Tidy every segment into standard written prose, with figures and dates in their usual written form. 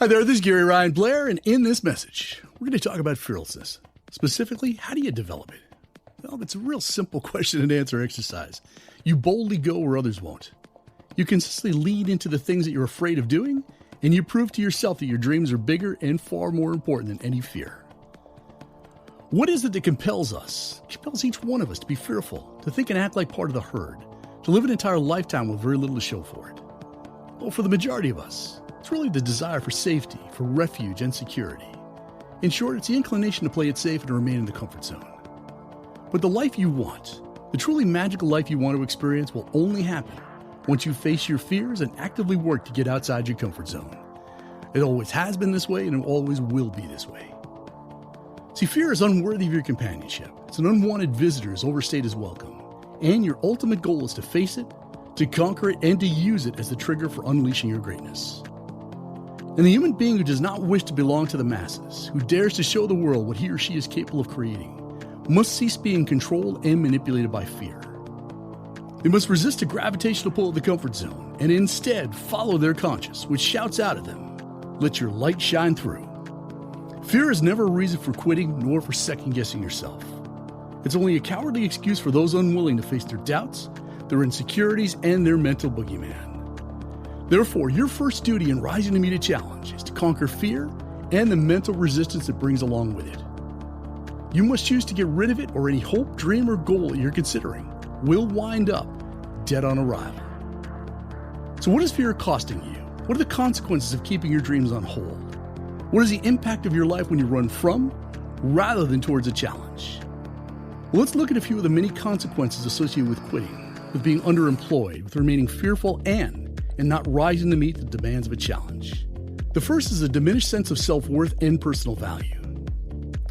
Hi there, this is garyryanblair, and in this message, we're going to talk about fearlessness. Specifically, how do you develop it? Well, it's a real simple question and answer exercise. You boldly go where others won't. You consistently lean into the things that you're afraid of doing, and you prove to yourself that your dreams are bigger and far more important than any fear. What is it that compels us? It compels each one of us to be fearful, to think and act like part of the herd, to live an entire lifetime with very little to show for it. Well, for the majority of us, it's really the desire for safety, for refuge and security. In short, it's the inclination to play it safe and to remain in the comfort zone. But the life you want, the truly magical life you want to experience, will only happen once you face your fears and actively work to get outside your comfort zone. It always has been this way, and it always will be this way. See, fear is unworthy of your companionship. It's an unwanted visitor who's overstayed his welcome. And your ultimate goal is to face it, to conquer it, and to use it as the trigger for unleashing your greatness. And the human being who does not wish to belong to the masses, who dares to show the world what he or she is capable of creating, must cease being controlled and manipulated by fear. They must resist the gravitational pull of the comfort zone and instead follow their conscience, which shouts out at them, "Let your light shine through." Fear is never a reason for quitting nor for second-guessing yourself. It's only a cowardly excuse for those unwilling to face their doubts, their insecurities, and their mental boogeyman. Therefore, your first duty in rising to meet a challenge is to conquer fear and the mental resistance that brings along with it. You must choose to get rid of it, or any hope, dream, or goal that you're considering will wind up dead on arrival. So what is fear costing you? What are the consequences of keeping your dreams on hold? What is the impact of your life when you run from rather than towards a challenge? Well, let's look at a few of the many consequences associated with quitting, with being underemployed, with remaining fearful, and not rising to meet the demands of a challenge. The first is a diminished sense of self-worth and personal value.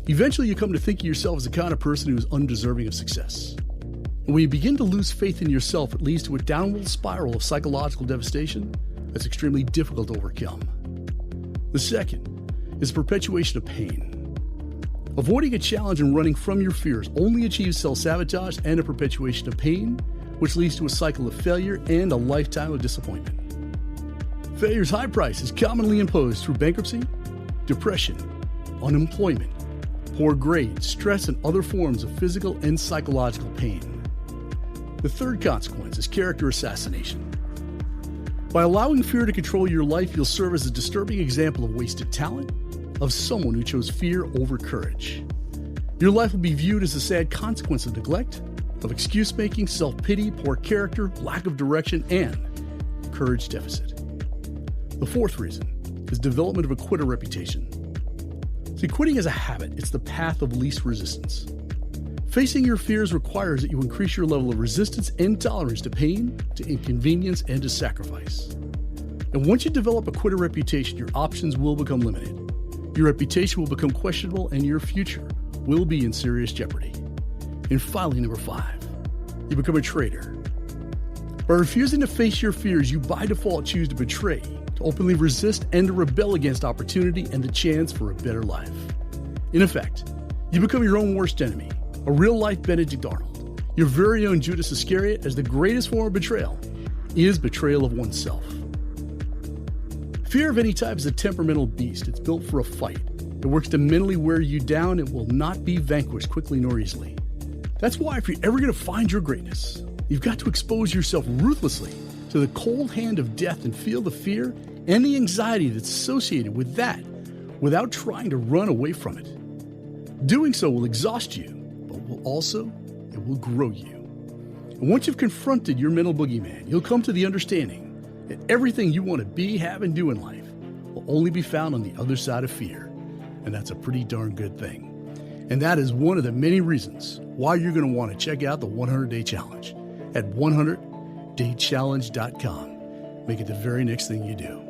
Eventually, you come to think of yourself as the kind of person who is undeserving of success. And when you begin to lose faith in yourself, it leads to a downward spiral of psychological devastation that's extremely difficult to overcome. The second is perpetuation of pain. Avoiding a challenge and running from your fears only achieves self-sabotage and a perpetuation of pain, which leads to a cycle of failure and a lifetime of disappointment. Failure's high price is commonly imposed through bankruptcy, depression, unemployment, poor grades, stress, and other forms of physical and psychological pain. The third consequence is character assassination. By allowing fear to control your life, you'll serve as a disturbing example of wasted talent, of someone who chose fear over courage. Your life will be viewed as a sad consequence of neglect, of excuse-making, self-pity, poor character, lack of direction, and courage deficit. The fourth reason is development of a quitter reputation. See, quitting is a habit. It's the path of least resistance. Facing your fears requires that you increase your level of resistance and tolerance to pain, to inconvenience, and to sacrifice. And once you develop a quitter reputation, your options will become limited. Your reputation will become questionable, and your future will be in serious jeopardy. And finally, number 5, you become a traitor. By refusing to face your fears, you by default choose to betray, to openly resist, and to rebel against opportunity and the chance for a better life. In effect, you become your own worst enemy, a real-life Benedict Arnold, your very own Judas Iscariot, as the greatest form of betrayal is betrayal of oneself. Fear of any type is a temperamental beast. It's built for a fight. It works to mentally wear you down and will not be vanquished quickly nor easily. That's why if you're ever going to find your greatness, you've got to expose yourself ruthlessly to the cold hand of death and feel the fear and the anxiety that's associated with that without trying to run away from it. Doing so will exhaust you, but it will grow you. And once you've confronted your mental boogeyman, you'll come to the understanding that everything you want to be, have, and do in life will only be found on the other side of fear. And that's a pretty darn good thing. And that is one of the many reasons why you're going to want to check out the 100-Day Challenge at 100daychallenge.com. Make it the very next thing you do.